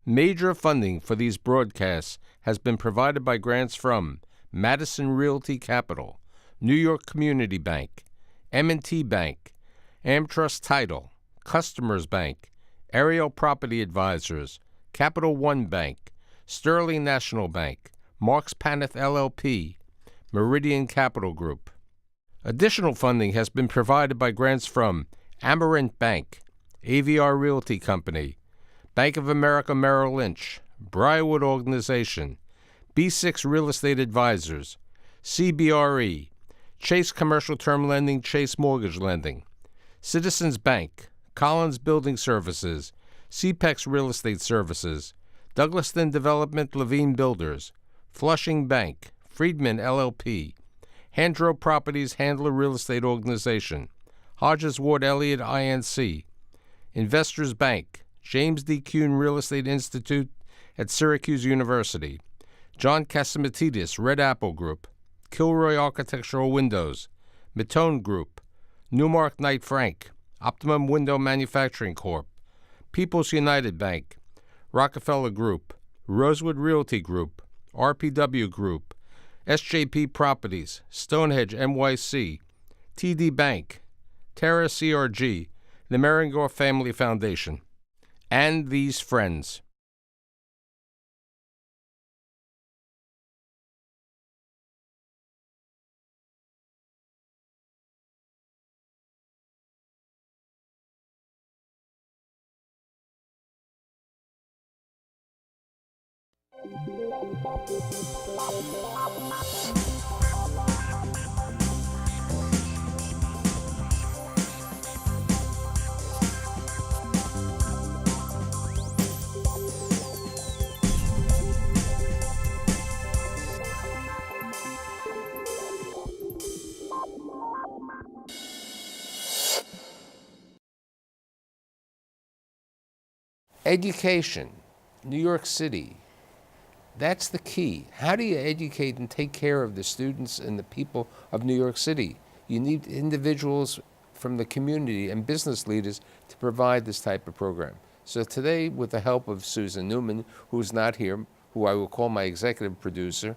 Major funding for these broadcasts has been provided by grants from Madison Realty Capital, New York Community Bank, M&T Bank, AmTrust Title, Customers Bank, Ariel Property Advisors, Capital One Bank, Sterling National Bank, Marks Paneth LLP, Meridian Capital Group. Additional funding has been provided by grants from Amarant Bank, AVR Realty Company, Bank of America Merrill Lynch, Briarwood Organization, B6 Real Estate Advisors, CBRE, Chase Commercial Term Lending, Chase Mortgage Lending, Citizens Bank, Collins Building Services, CPEX Real Estate Services, Douglaston Development Levine Builders, Flushing Bank, Friedman LLP, Handro Properties Handler Real Estate Organization, Hodges Ward Elliott INC, Investors Bank, James D. Kuhn Real Estate Institute at Syracuse University, John Casamatidis Red Apple Group, Kilroy Architectural Windows, Matone Group, Newmark Knight Frank, Optimum Window Manufacturing Corp., People's United Bank, Rockefeller Group, Rosewood Realty Group, RPW Group, SJP Properties, Stonehenge NYC, TD Bank, Terra CRG, the Merringore Family Foundation, and these friends. Education, New York City, that's the key. How do you educate and take care of the students and the people of New York City? You need individuals from the community and business leaders to provide this type of program. So today, with the help of Susan Newman, who's not here, who I will call my executive producer,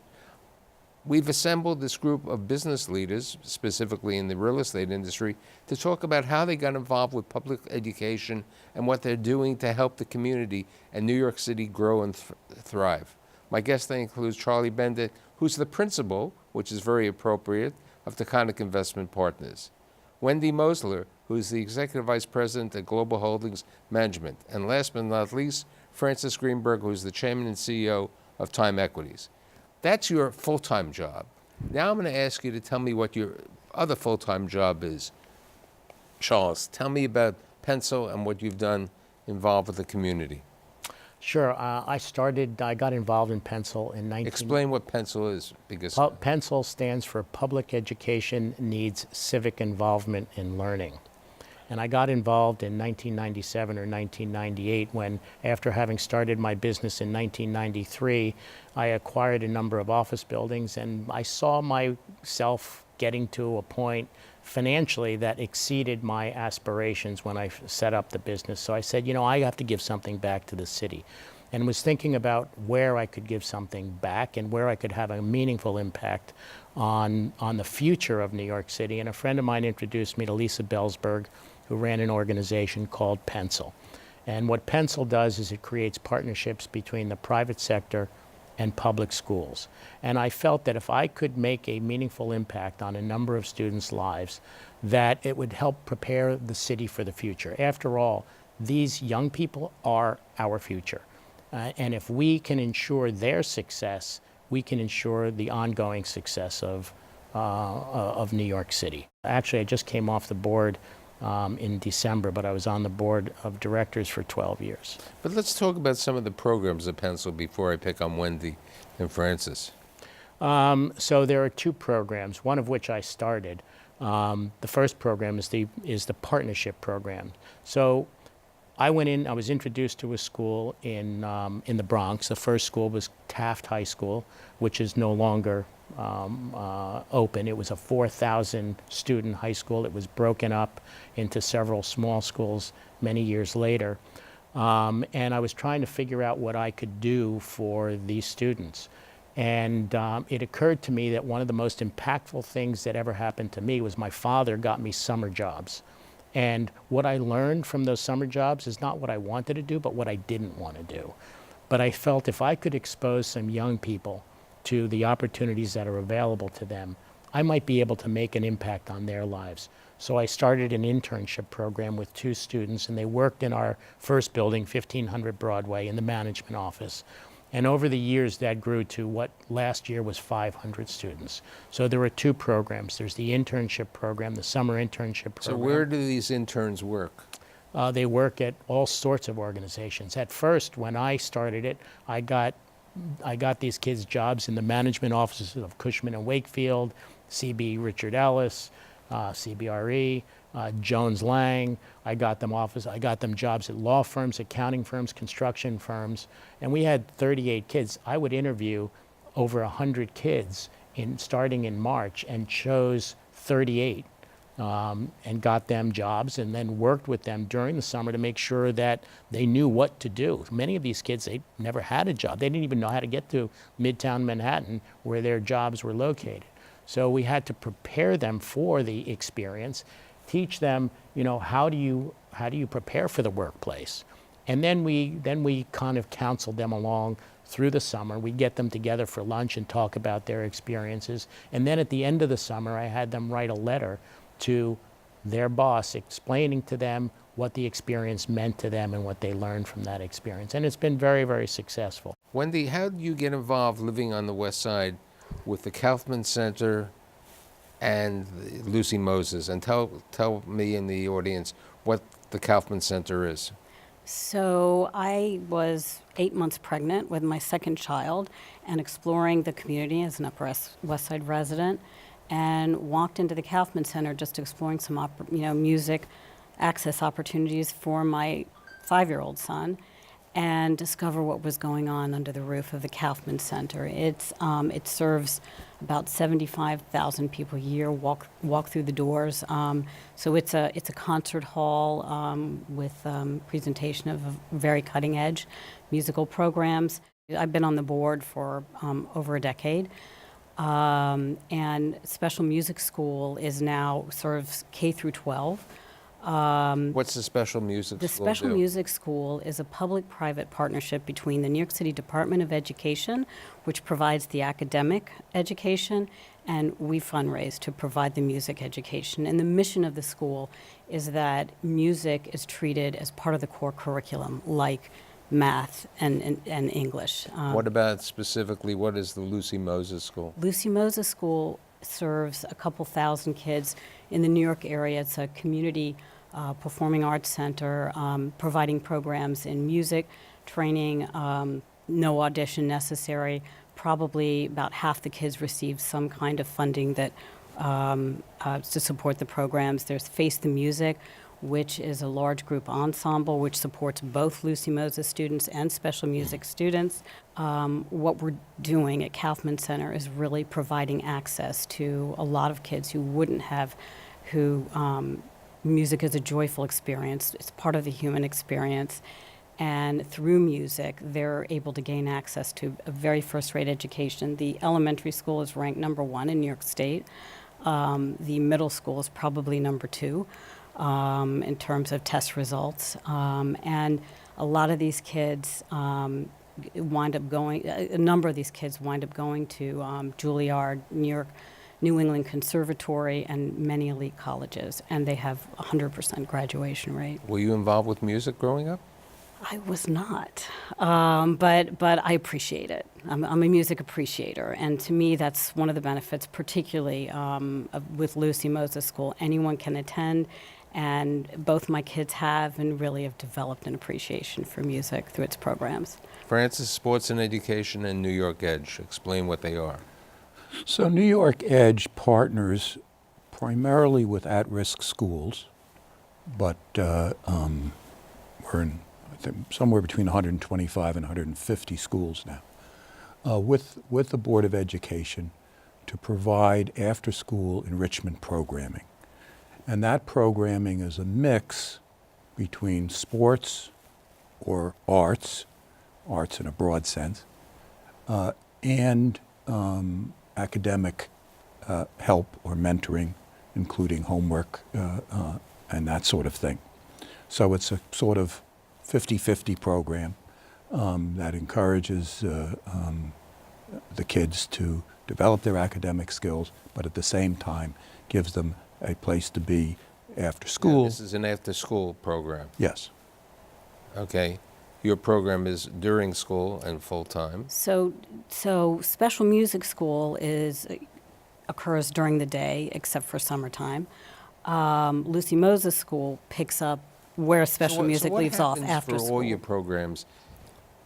we've assembled this group of business leaders, specifically in the real estate industry, to talk about how they got involved with public education and what they're doing to help the community and New York City grow and thrive. My guest today includes Charlie Bendit, who's the principal, which is very appropriate, of Taconic Investment Partners. Wendy Mosler, who's the Executive Vice President at Global Holdings Management. And last but not least, Francis Greenberg, who's the Chairman and CEO of Time Equities. That's your full-time job. Now I'm going to ask you to tell me what your other full-time job is. Charles, tell me about Pencil and what you've done involved with the community. Sure. I got involved in Pencil in 19... Explain what Pencil is, because... Pencil stands for Public Education Needs Civic Involvement in Learning. And I got involved in 1997 or 1998 when, after having started my business in 1993, I acquired a number of office buildings, and I saw myself getting to a point financially that exceeded my aspirations when I set up the business. So I said, you know, I have to give something back to the city. And was thinking about where I could give something back and where I could have a meaningful impact on the future of New York City. And a friend of mine introduced me to Lisa Bellsberg, who ran an organization called Pencil. And what Pencil does is it creates partnerships between the private sector and public schools. And I felt that if I could make a meaningful impact on a number of students' lives, that it would help prepare the city for the future. After all, these young people are our future. And if we can ensure their success, we can ensure the ongoing success of New York City. Actually, I just came off the board in December, but I was on the board of directors for 12 years. But let's talk about some of the programs at Pencil before I pick on Wendy and Francis. So there are two programs, one of which I started. The first program is the partnership program. So I went in, I was introduced to a school in the Bronx. The first school was Taft High School, which is no longer open. It was a 4,000 student high school. It was broken up into several small schools many years later. And I was trying to figure out what I could do for these students. And it occurred to me that one of the most impactful things that ever happened to me was my father got me summer jobs. And what I learned from those summer jobs is not what I wanted to do, but what I didn't want to do. But I felt if I could expose some young people to the opportunities that are available to them, I might be able to make an impact on their lives. So I started an internship program with 2 students, and they worked in our first building, 1500 Broadway, in the management office. And over the years, that grew to what last year was 500 students. So there were 2 programs. There's the internship program, the summer internship program. So where do these interns work? They work at all sorts of organizations. At first, when I started it, I got these kids jobs in the management offices of Cushman and Wakefield, CB Richard Ellis, CBRE, Jones Lang. I got them jobs at law firms, accounting firms, construction firms, and we had 38 kids. I would interview over 100 kids starting in March and chose 38 and got them jobs, and then worked with them during the summer to make sure that they knew what to do. Many of these kids, they never had a job. They didn't even know how to get to Midtown Manhattan where their jobs were located. So we had to prepare them for the experience, teach them, how do you prepare for the workplace? And then we kind of counseled them along through the summer. We get them together for lunch and talk about their experiences. And then at the end of the summer, I had them write a letter to their boss explaining to them what the experience meant to them and what they learned from that experience. And it's been very, very successful. Wendy, how do you get involved living on the West Side with the Kaufman Center and Lucy Moses? And tell me and the audience what the Kaufman Center is. So I was 8 months pregnant with my second child and exploring the community as an Upper West Side resident, and walked into the Kaufman Center just exploring some music access opportunities for my 5-year-old son, and discover what was going on under the roof of the Kaufman Center. It serves about 75,000 people a year walk through the doors. So it's a concert hall with presentation of very cutting edge musical programs. I've been on the board for over a decade. And Special Music School is now serves K through 12. What's the Special Music School The Special Music School is a public-private partnership between the New York City Department of Education, which provides the academic education, and we fundraise to provide the music education. And the mission of the school is that music is treated as part of the core curriculum, like math and English. What about specifically, what is the Lucy Moses School? Lucy Moses School serves a couple thousand kids in the New York area. It's a community performing arts center, providing programs in music, training, no audition necessary. Probably about half the kids receive some kind of funding that to support the programs. There's Face the Music, which is a large group ensemble which supports both Lucy Moses students and special music students. What we're doing at Kaufman Center is really providing access to a lot of kids who wouldn't have, music is a joyful experience. It's part of the human experience. And through music, they're able to gain access to a very first-rate education. The elementary school is ranked #1 in New York State. The middle school is probably #2. In terms of test results. And a lot of these kids a number of these kids wind up going to Juilliard, New England Conservatory, and many elite colleges, and they have 100% graduation rate. Were you involved with music growing up? I was not, but I appreciate it. I'm a music appreciator, and to me that's one of the benefits, particularly with Lucy Moses School. Anyone can attend, and both my kids have and really have developed an appreciation for music through its programs. Francis, Sports and Education, and New York Edge. Explain what they are. So New York Edge partners primarily with at-risk schools, but we're in somewhere between 125 and 150 schools now, with the Board of Education to provide after-school enrichment programming. And that programming is a mix between sports, or arts, arts in a broad sense, and academic help or mentoring, including homework and that sort of thing. So it's a sort of 50-50 program that encourages the kids to develop their academic skills, but at the same time gives them a place to be after school. This is an after-school program. Yes. Okay. Your program is during school and full-time. So special music school occurs during the day, except for summertime. Lucy Moses School picks up where special music leaves off after for school. all your programs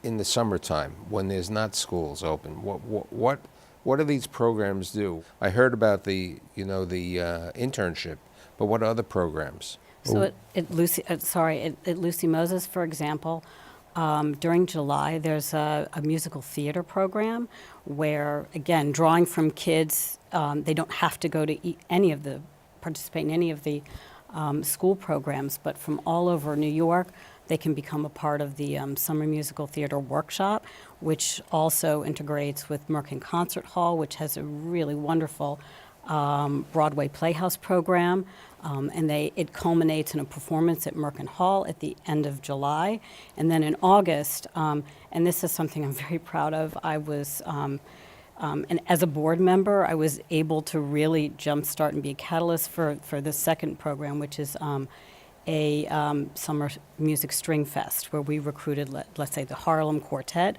in the summertime when there's not schools open? What do these programs do? I heard about the internship, but what other programs? So at Lucy Moses, for example, during July, there's a musical theater program where, again, drawing from kids, they don't have to go to participate in any of the school programs, but from all over New York, they can become a part of the Summer Musical Theater Workshop, which also integrates with Merkin Concert Hall, which has a really wonderful Broadway Playhouse program, and it culminates in a performance at Merkin Hall at the end of July. And then in August, and this is something I'm very proud of, I was, and as a board member, I was able to really jumpstart and be a catalyst for the second program, which is a summer music string fest, where we recruited, let's say, the Harlem Quartet,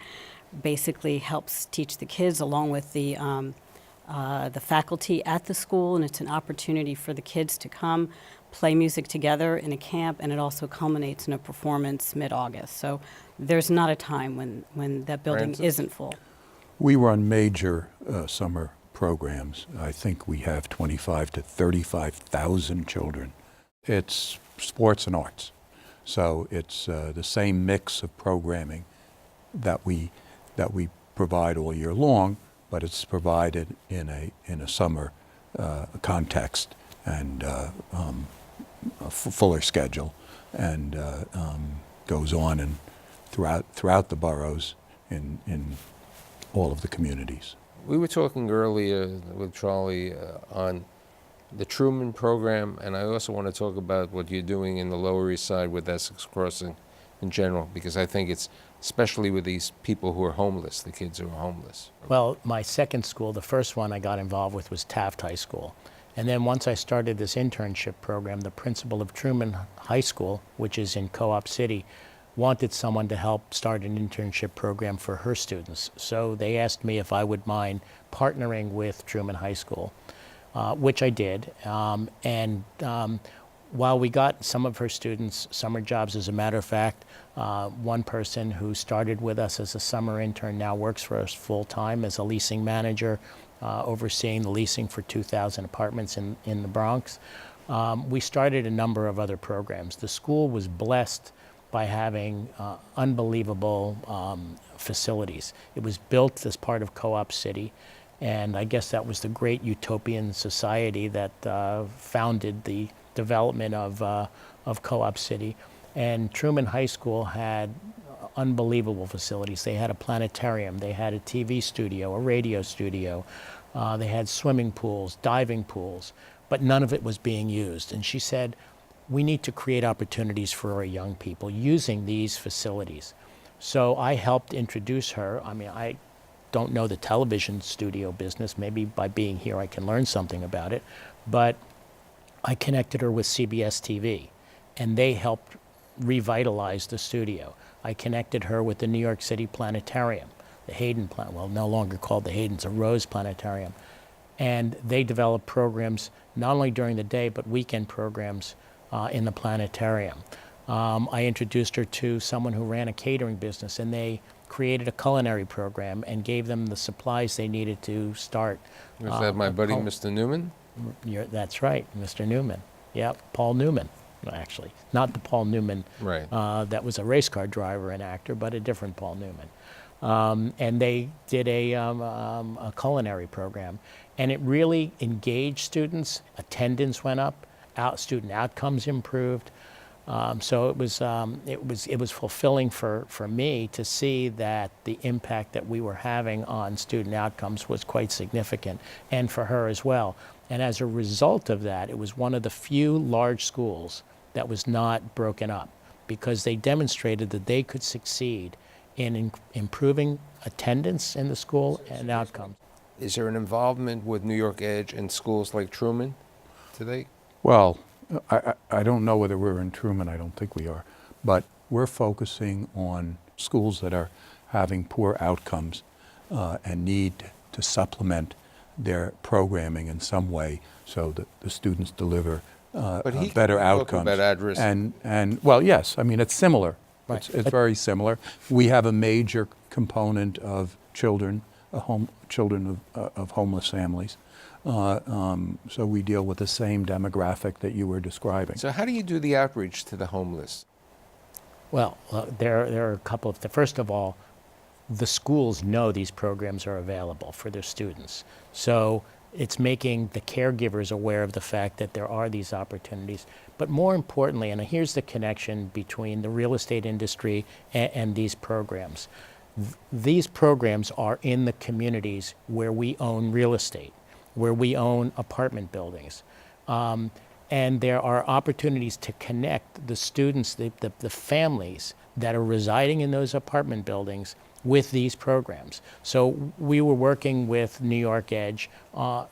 basically helps teach the kids along with the faculty at the school, and it's an opportunity for the kids to come play music together in a camp, and it also culminates in a performance mid-August. So there's not a time when that building Francis? isn't full. We run major summer programs. I think we have 25 to 35,000 children. It's sports and arts. So it's the same mix of programming that we provide all year long, but it's provided in a summer context and a fuller schedule, and goes on and throughout the boroughs in all of the communities. We were talking earlier with Charlie on the Truman program, and I also want to talk about what you're doing in the Lower East Side with Essex Crossing in general, because I think it's especially with these people who are homeless, the kids who are homeless. Well, my second school, the first one I got involved with was Taft High School. And then once I started this internship program, the principal of Truman High School, which is in Co-op City, wanted someone to help start an internship program for her students. So they asked me if I would mind partnering with Truman High School, which I did. While we got some of her students summer jobs, as a matter of fact, one person who started with us as a summer intern now works for us full-time as a leasing manager, overseeing the leasing for 2,000 apartments in the Bronx. We started a number of other programs. The school was blessed by having unbelievable facilities. It was built as part of Co-op City, and I guess that was the great utopian society that founded the development of Co-op City. And Truman High School had unbelievable facilities. They had a planetarium, they had a TV studio, a radio studio, they had swimming pools, diving pools, but none of it was being used. And she said, we need to create opportunities for our young people using these facilities. So I helped introduce her. I mean, I don't know the television studio business. Maybe by being here I can learn something about it. But I connected her with CBS TV, and they helped revitalize the studio. I connected her with the New York City Planetarium, the Hayden well, no longer called the Hayden, it's a Rose Planetarium. And they developed programs not only during the day, but weekend programs in the planetarium. I introduced her to someone who ran a catering business, and they created a culinary program and gave them the supplies they needed to start. Was that my buddy, Mr. Newman? That's right, Mr. Newman. Yep, Paul Newman, actually. Not the Paul Newman Right. that was a race car driver and actor, but a different Paul Newman. And they did a culinary program, and it really engaged students. Attendance went up, student outcomes improved. So it was fulfilling for me to see that the impact that we were having on student outcomes was quite significant, and for her as well. And as a result of that, it was one of the few large schools that was not broken up, because they demonstrated that they could succeed in improving attendance in the school and outcomes. Is there an involvement with New York Edge and schools like Truman today? Well, I don't know whether we're in Truman, I don't think we are, but we're focusing on schools that are having poor outcomes and need to supplement their programming in some way so that the students deliver better outcomes. About at-risk. And well, yes, I mean, it's similar. Right. It's very similar. We have a major component of children of homeless families. So we deal with the same demographic that you were describing. So how do you do the outreach to the homeless? Well, there are a couple of, first of all, the schools know these programs are available for their students. So it's making the caregivers aware of the fact that there are these opportunities. But more importantly, and here's the connection between the real estate industry and these programs. These programs are in the communities where we own real estate, where we own apartment buildings. And there are opportunities to connect the students, the families that are residing in those apartment buildings with these programs. So we were working with New York Edge.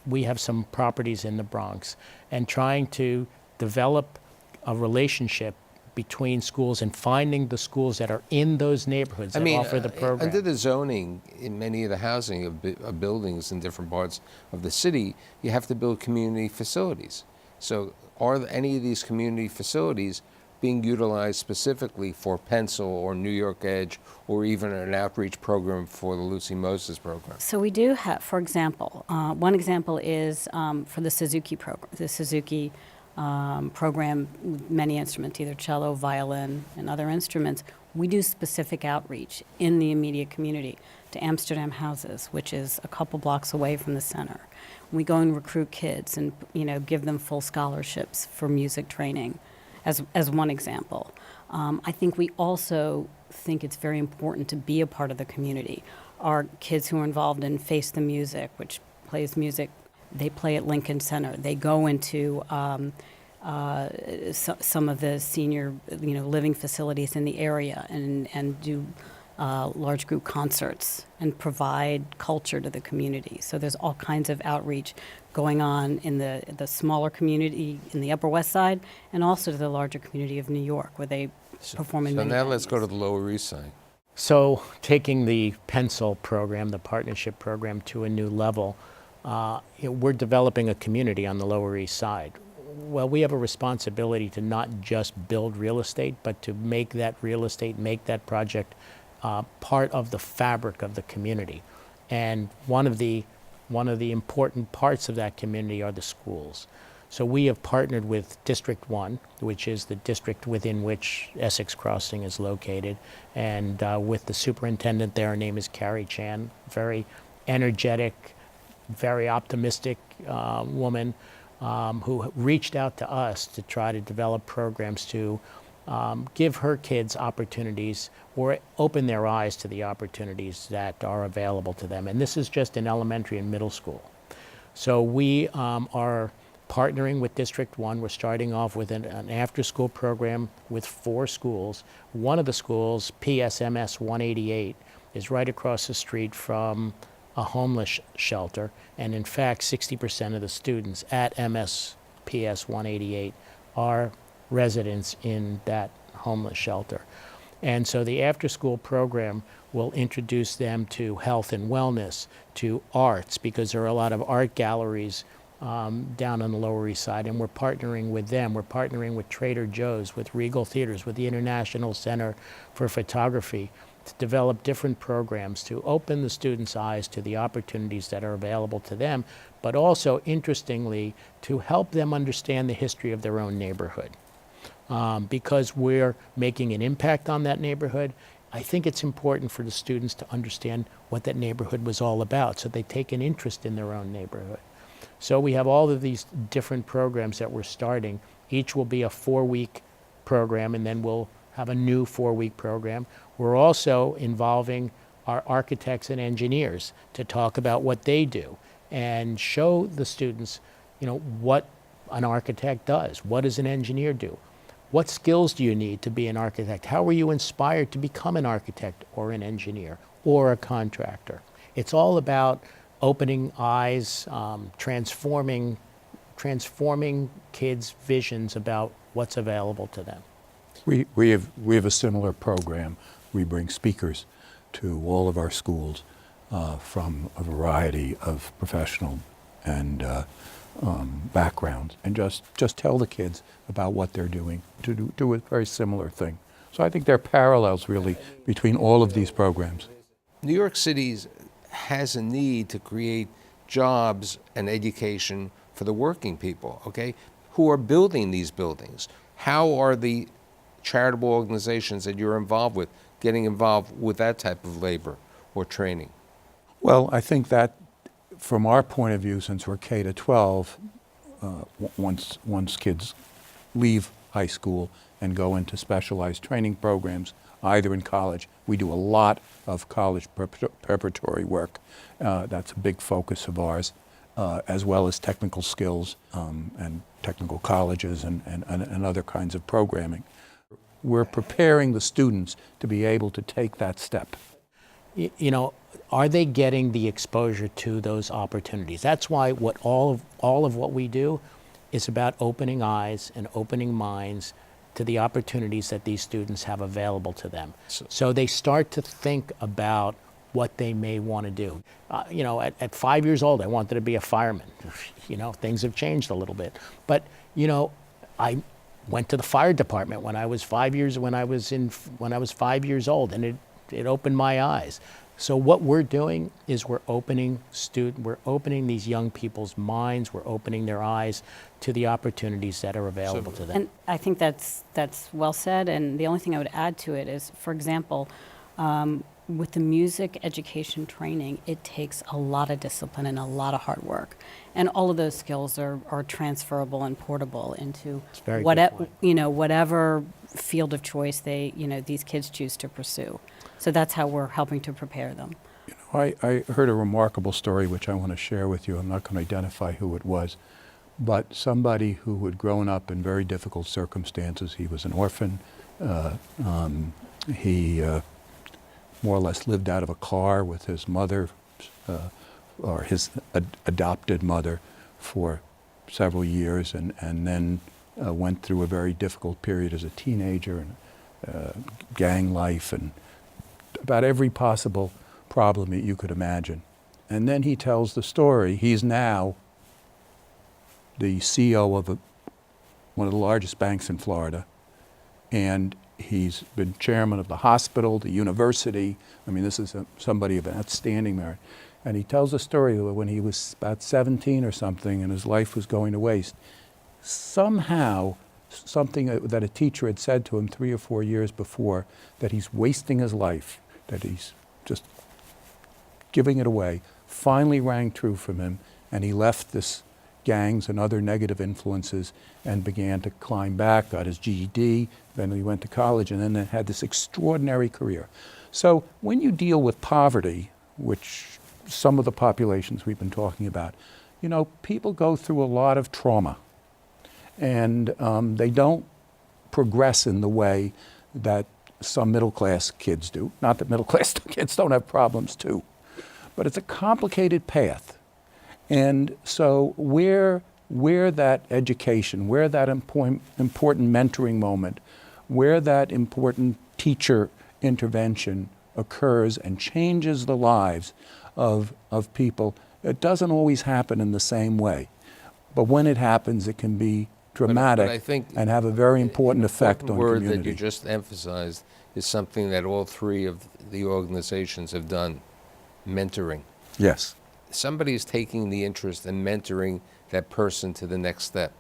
We have some properties in the Bronx, and trying to develop a relationship between schools and finding the schools that are in those neighborhoods that offer the program. Under the zoning, in many of the housing of buildings in different parts of the city, you have to build community facilities. So are any of these community facilities being utilized specifically for Pencil or New York Edge, or even an outreach program for the Lucy Moses program? So we do have, for example, one example is for the Suzuki program. The Suzuki program, with many instruments, either cello, violin, and other instruments. We do specific outreach in the immediate community to Amsterdam Houses, which is a couple blocks away from the center. We go and recruit kids and give them full scholarships for music training, as one example. I think we also think it's very important to be a part of the community. Our kids who are involved in Face the Music, which plays music, they play at Lincoln Center. They go into some of the senior living facilities in the area and do large group concerts and provide culture to the community. So there's all kinds of outreach going on in the smaller community in the Upper West Side, and also to the larger community of New York, where they perform in many So now let's venues. go to the Lower East Side. So taking the Pencil program, the partnership program, to a new level, we're developing a community on the Lower East Side. Well, we have a responsibility to not just build real estate, but to make that real estate, make that project part of the fabric of the community. And one of the important parts of that community are the schools. So we have partnered with District 1, which is the district within which Essex Crossing is located, and with the superintendent there. Her name is Carrie Chan, very energetic, very optimistic woman who reached out to us to try to develop programs to give her kids opportunities or open their eyes to the opportunities that are available to them. And this is just in elementary and middle school. So we are partnering with District 1. We're starting off with an after-school program with 4 schools. One of the schools, PSMS 188, is right across the street from a homeless shelter. And in fact, 60% of the students at MSPS 188 are residents in that homeless shelter. And so the after-school program will introduce them to health and wellness, to arts, because there are a lot of art galleries down on the Lower East Side, and we're partnering with them. We're partnering with Trader Joe's, with Regal Theaters, with the International Center for Photography, to develop different programs to open the students' eyes to the opportunities that are available to them, but also, interestingly, to help them understand the history of their own neighborhood. Because we're making an impact on that neighborhood, I think it's important for the students to understand what that neighborhood was all about, so they take an interest in their own neighborhood. So we have all of these different programs that we're starting. Each will be a 4-week program, and then we'll have a new 4-week program. We're also involving our architects and engineers to talk about what they do and show the students, what an architect does. What does an engineer do? What skills do you need to be an architect? How were you inspired to become an architect or an engineer or a contractor? It's all about opening eyes, transforming kids' visions about what's available to them. We have a similar program. We bring speakers to all of our schools from a variety of professional and backgrounds, and just tell the kids about what they're doing to do a very similar thing. So I think there are parallels really between all of these programs. New York City has a need to create jobs and education for the working people, okay, who are building these buildings. How are the charitable organizations that you're involved with getting involved with that type of labor or training? Well, I think that from our point of view, since we're K to 12, once kids leave high school and go into specialized training programs, either in college, we do a lot of college preparatory work. That's a big focus of ours, as well as technical skills and technical colleges and other kinds of programming. We're preparing the students to be able to take that step. Are they getting the exposure to those opportunities? That's why all of what we do is about opening eyes and opening minds to the opportunities that these students have available to them. So they start to think about what they may want to do. At 5 years old, I wanted to be a fireman. Things have changed a little bit. But, I went to the fire department when I was 5 years old, and it opened my eyes. So what we're doing is we're opening these young people's minds, we're opening their eyes to the opportunities that are available to them. And I think that's well said, and the only thing I would add to it is, for example, with the music education training, it takes a lot of discipline and a lot of hard work. And all of those skills are transferable and portable into whatever field of choice these kids choose to pursue. So that's how we're helping to prepare them. I heard a remarkable story which I want to share with you. I'm not going to identify who it was, but somebody who had grown up in very difficult circumstances. He was an orphan. He more or less lived out of a car with his mother or his adopted mother for several years, and then went through a very difficult period as a teenager and gang life and about every possible problem that you could imagine. And then he tells the story. He's now the CEO of one of the largest banks in Florida, and he's been chairman of the hospital, the university. I mean, this is somebody of an outstanding merit. And he tells a story that when he was about 17 or something and his life was going to waste, somehow something that a teacher had said to him 3 or 4 years before, that he's wasting his life, that he's just giving it away, finally rang true from him, and he left this gangs and other negative influences and began to climb back, got his GED, then he went to college, and then had this extraordinary career. So when you deal with poverty, which some of the populations we've been talking about, people go through a lot of trauma, and they don't progress in the way that some middle-class kids do. Not that middle-class kids don't have problems too, but it's a complicated path. And so where that education, where that important mentoring moment, where that important teacher intervention occurs and changes the lives of people, it doesn't always happen in the same way. But when it happens, it can be dramatic but I think and have a very important effect on word community. That you just emphasized is something that all three of the organizations have done: mentoring. Yes. Somebody is taking the interest in mentoring that person to the next step.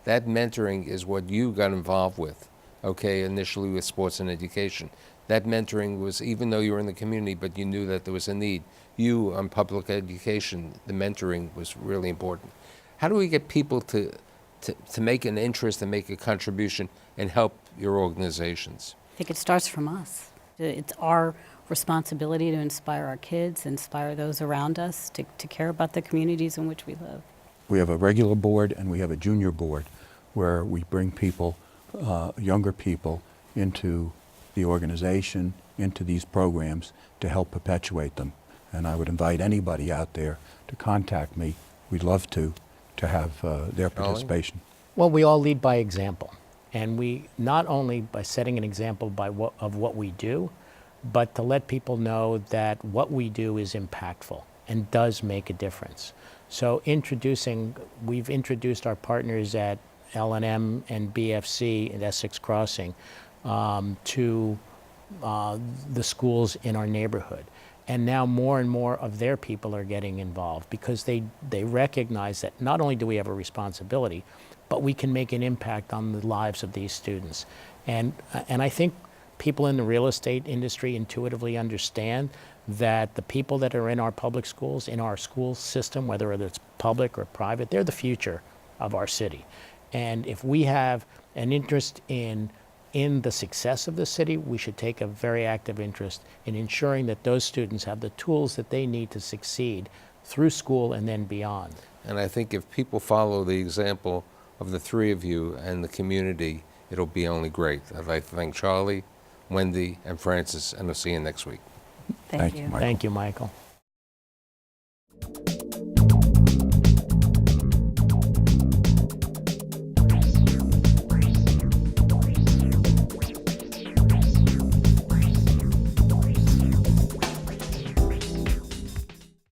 That mentoring is what you got involved with, okay, initially with sports and education. That mentoring was, even though you were in the community, but you knew that there was a need. You, on public education, the mentoring was really important. How do we get people to to make an interest and make a contribution and help your organizations? I think it starts from us. It's our responsibility to inspire our kids, inspire those around us to care about the communities in which we live. We have a regular board and we have a junior board where we bring people, younger people, into the organization, into these programs to help perpetuate them. And I would invite anybody out there to contact me. We'd love to have their participation. Well, we all lead by example. And we, not only by setting an example of what we do, but to let people know that what we do is impactful and does make a difference. So we've introduced our partners at L&M and BFC at Essex Crossing to the schools in our neighborhood. And now more and more of their people are getting involved because they recognize that not only do we have a responsibility, but we can make an impact on the lives of these students. And I think people in the real estate industry intuitively understand that the people that are in our public schools, in our school system, whether it's public or private, they're the future of our city. And if we have an interest in the success of the city, we should take a very active interest in ensuring that those students have the tools that they need to succeed through school and then beyond. And I think if people follow the example of the three of you and the community, it'll be only great. I'd like to thank Charlie, Wendy, and Francis, and I'll see you next week. Thank you. Michael. Thank you, Michael.